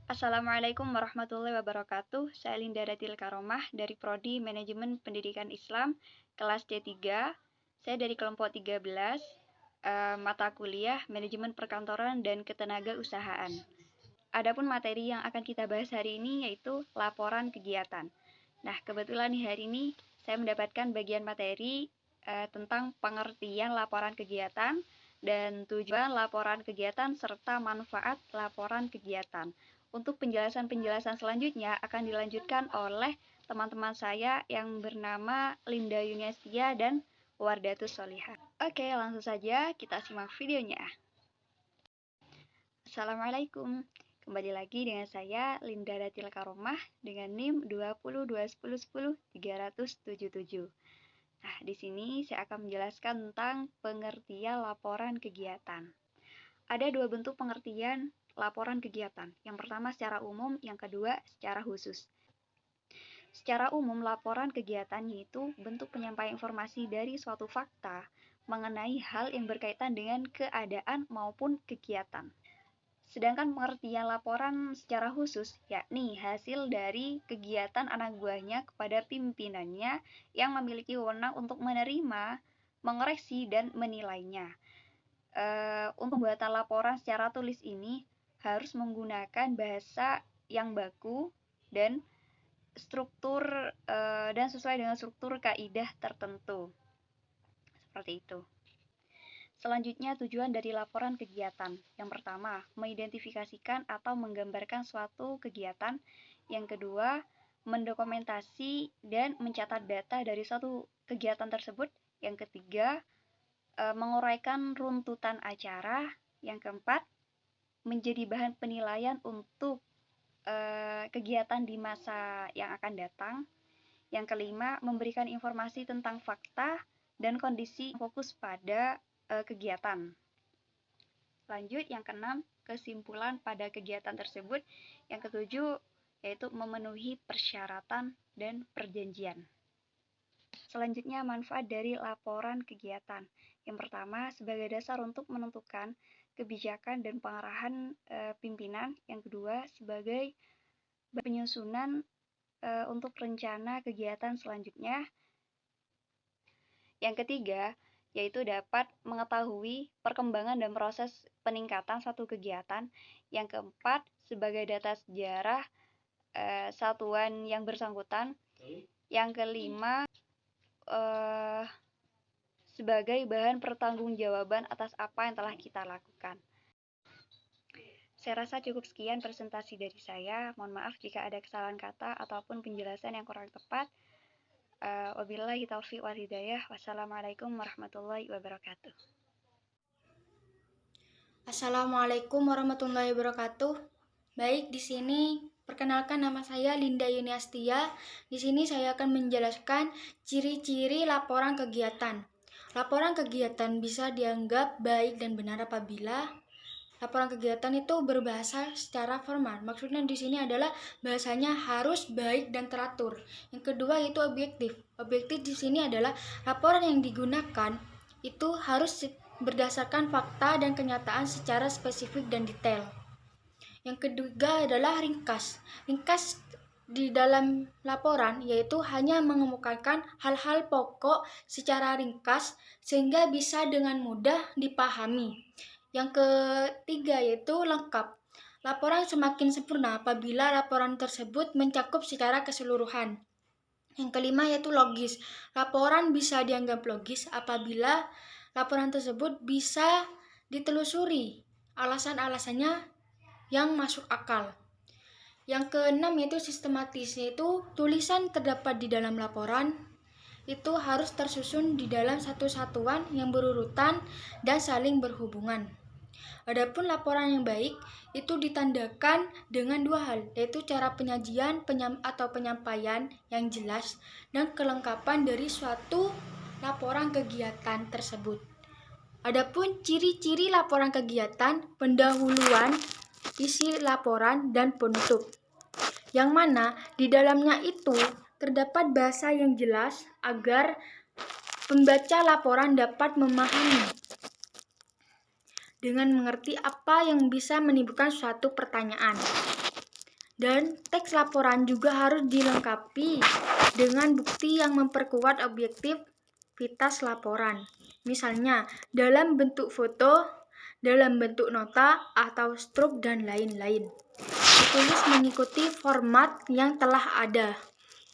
Assalamualaikum warahmatullahi wabarakatuh. Saya Linda Datil Karomah dari Prodi Manajemen Pendidikan Islam, kelas D3. Saya dari kelompok 13, mata kuliah Manajemen Perkantoran dan Ketenagausahaan. Adapun materi yang akan kita bahas hari ini yaitu laporan kegiatan. Nah, kebetulan hari ini saya mendapatkan bagian materi tentang pengertian laporan kegiatan dan tujuan laporan kegiatan serta manfaat laporan kegiatan. Untuk penjelasan-penjelasan selanjutnya akan dilanjutkan oleh teman-teman saya yang bernama Linda Yuniastia dan Wardatus Solihah. Oke, langsung saja kita simak videonya. Assalamualaikum. Kembali lagi dengan saya Linda Datil Karomah dengan NIM 2021010377. Nah, di sini saya akan menjelaskan tentang pengertian laporan kegiatan. Ada dua bentuk pengertian laporan kegiatan. Yang pertama secara umum, yang kedua secara khusus. Secara umum, laporan kegiatan yaitu bentuk penyampaian informasi dari suatu fakta mengenai hal yang berkaitan dengan keadaan maupun kegiatan. Sedangkan pengertian laporan secara khusus, yakni hasil dari kegiatan anak buahnya kepada pimpinannya yang memiliki wewenang untuk menerima, mengoreksi, dan menilainya. Untuk pembuatan laporan secara tulis ini harus menggunakan bahasa yang baku dan struktur dan sesuai dengan struktur kaidah tertentu. Seperti itu. Selanjutnya, tujuan dari laporan kegiatan. Yang pertama, mengidentifikasikan atau menggambarkan suatu kegiatan. Yang kedua, mendokumentasi dan mencatat data dari suatu kegiatan tersebut. Yang ketiga, menguraikan runtutan acara. Yang keempat, menjadi bahan penilaian untuk kegiatan di masa yang akan datang. Yang kelima, memberikan informasi tentang fakta dan kondisi fokus pada kegiatan. Lanjut, yang keenam, kesimpulan pada kegiatan tersebut. Yang ketujuh, yaitu memenuhi persyaratan dan perjanjian. Selanjutnya, manfaat dari laporan kegiatan. Yang pertama, sebagai dasar untuk menentukan kebijakan dan pengarahan pimpinan. Yang kedua, sebagai penyusunan untuk rencana kegiatan selanjutnya. Yang ketiga, yaitu dapat mengetahui perkembangan dan proses peningkatan suatu kegiatan. Yang keempat, sebagai data sejarah satuan yang bersangkutan. Yang kelima, sebagai bahan pertanggungjawaban atas apa yang telah kita lakukan. Saya rasa cukup sekian presentasi dari saya. Mohon maaf jika ada kesalahan kata ataupun penjelasan yang kurang tepat. Wabillahi taufiq wal hidayah. Wassalamualaikum warahmatullahi wabarakatuh. Assalamualaikum warahmatullahi wabarakatuh. Baik, di sini perkenalkan nama saya Linda Yuniastia. Di sini saya akan menjelaskan ciri-ciri laporan kegiatan. Laporan kegiatan bisa dianggap baik dan benar apabila laporan kegiatan itu berbahasa secara formal. Maksudnya di sini adalah bahasanya harus baik dan teratur. Yang kedua yaitu objektif. Objektif di sini adalah laporan yang digunakan itu harus berdasarkan fakta dan kenyataan secara spesifik dan detail. Yang ketiga adalah ringkas. Ringkas di dalam laporan yaitu hanya mengemukakan hal-hal pokok secara ringkas sehingga bisa dengan mudah dipahami. Yang ketiga yaitu lengkap. Laporan semakin sempurna apabila laporan tersebut mencakup secara keseluruhan. Yang kelima yaitu logis. Laporan bisa dianggap logis apabila laporan tersebut bisa ditelusuri alasan-alasannya yang masuk akal. Yang keenam yaitu sistematis, yaitu tulisan terdapat di dalam laporan itu harus tersusun di dalam satu satuan yang berurutan dan saling berhubungan. Adapun laporan yang baik itu ditandakan dengan dua hal, yaitu cara penyajian atau penyampaian yang jelas dan kelengkapan dari suatu laporan kegiatan tersebut. Adapun ciri-ciri laporan kegiatan, pendahuluan, isi laporan, dan penutup. Yang mana di dalamnya itu terdapat bahasa yang jelas agar pembaca laporan dapat memahami dengan mengerti apa yang bisa menimbulkan suatu pertanyaan. Dan teks laporan juga harus dilengkapi dengan bukti yang memperkuat objektivitas laporan. Misalnya, dalam bentuk foto, dalam bentuk nota, atau struk, dan lain-lain. Ditulis mengikuti format yang telah ada.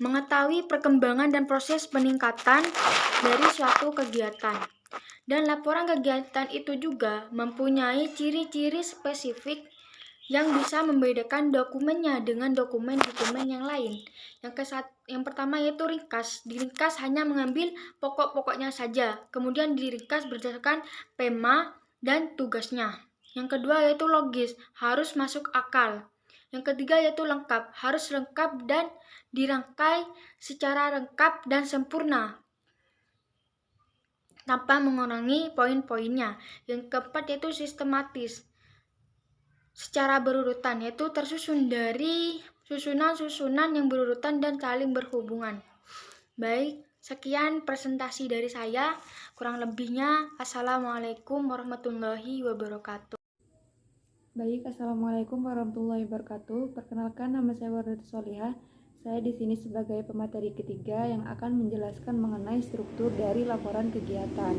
Mengetahui perkembangan dan proses peningkatan dari suatu kegiatan. Dan laporan kegiatan itu juga mempunyai ciri-ciri spesifik yang bisa membedakan dokumennya dengan dokumen-dokumen yang lain. Yang pertama yaitu ringkas. Diringkas hanya mengambil pokok-pokoknya saja, kemudian diringkas berdasarkan tema dan tugasnya. Yang kedua yaitu logis, harus masuk akal. Yang ketiga yaitu lengkap, harus lengkap dan dirangkai secara lengkap dan sempurna tanpa mengurangi poin-poinnya. Yang keempat yaitu sistematis, secara berurutan, yaitu tersusun dari susunan-susunan yang berurutan dan saling berhubungan. Baik, sekian presentasi dari saya. Kurang lebihnya, Assalamualaikum warahmatullahi wabarakatuh. Baik, Assalamualaikum warahmatullahi wabarakatuh. Perkenalkan, nama saya Wardatul Solihah. Saya di sini sebagai pemateri ketiga yang akan menjelaskan mengenai struktur dari laporan kegiatan.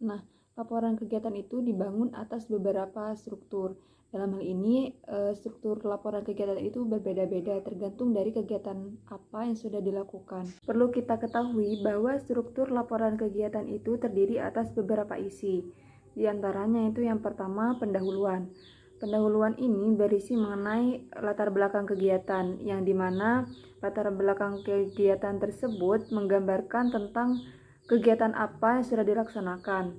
Nah, laporan kegiatan itu dibangun atas beberapa struktur. Dalam hal ini, struktur laporan kegiatan itu berbeda-beda tergantung dari kegiatan apa yang sudah dilakukan. Perlu kita ketahui bahwa struktur laporan kegiatan itu terdiri atas beberapa isi. Di antaranya itu yang pertama, pendahuluan. Pendahuluan ini berisi mengenai latar belakang kegiatan, yang dimana latar belakang kegiatan tersebut menggambarkan tentang kegiatan apa yang sudah dilaksanakan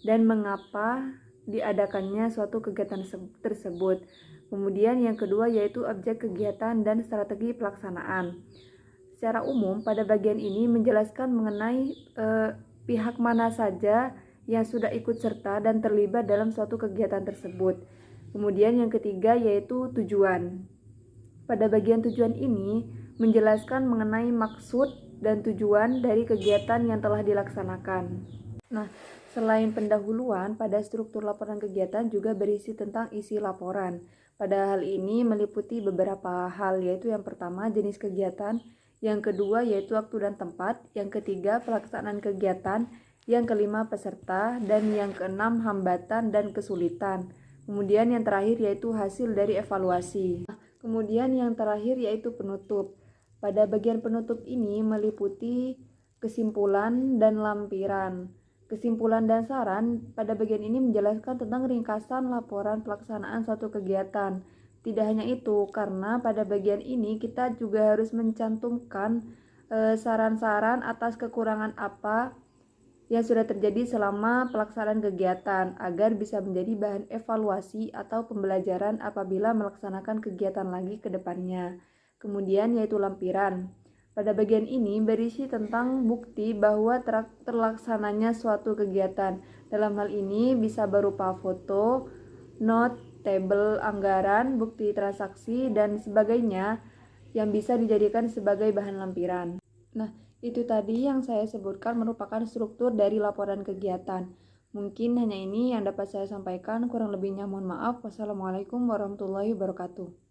dan mengapa diadakannya suatu kegiatan tersebut. Kemudian yang kedua yaitu objek kegiatan dan strategi pelaksanaan. Secara umum pada bagian ini menjelaskan mengenai pihak mana saja yang sudah ikut serta dan terlibat dalam suatu kegiatan tersebut. Kemudian yang ketiga yaitu tujuan. Pada bagian tujuan ini menjelaskan mengenai maksud dan tujuan dari kegiatan yang telah dilaksanakan. Nah, selain pendahuluan, pada struktur laporan kegiatan juga berisi tentang isi laporan. Pada hal ini meliputi beberapa hal, yaitu yang pertama jenis kegiatan, yang kedua yaitu waktu dan tempat, yang ketiga pelaksanaan kegiatan, yang kelima peserta, dan yang keenam hambatan dan kesulitan. Kemudian yang terakhir yaitu hasil dari evaluasi. Kemudian yang terakhir yaitu penutup. Pada bagian penutup ini meliputi kesimpulan dan lampiran. Kesimpulan dan saran pada bagian ini menjelaskan tentang ringkasan laporan pelaksanaan suatu kegiatan. Tidak hanya itu, karena pada bagian ini kita juga harus mencantumkan saran-saran atas kekurangan apa yang sudah terjadi selama pelaksanaan kegiatan agar bisa menjadi bahan evaluasi atau pembelajaran apabila melaksanakan kegiatan lagi ke depannya. Kemudian yaitu lampiran. Pada bagian ini berisi tentang bukti bahwa terlaksananya suatu kegiatan. Dalam hal ini bisa berupa foto, not, tabel anggaran, bukti transaksi, dan sebagainya yang bisa dijadikan sebagai bahan lampiran. Nah, itu tadi yang saya sebutkan merupakan struktur dari laporan kegiatan. Mungkin hanya ini yang dapat saya sampaikan, kurang lebihnya mohon maaf. Wassalamualaikum warahmatullahi wabarakatuh.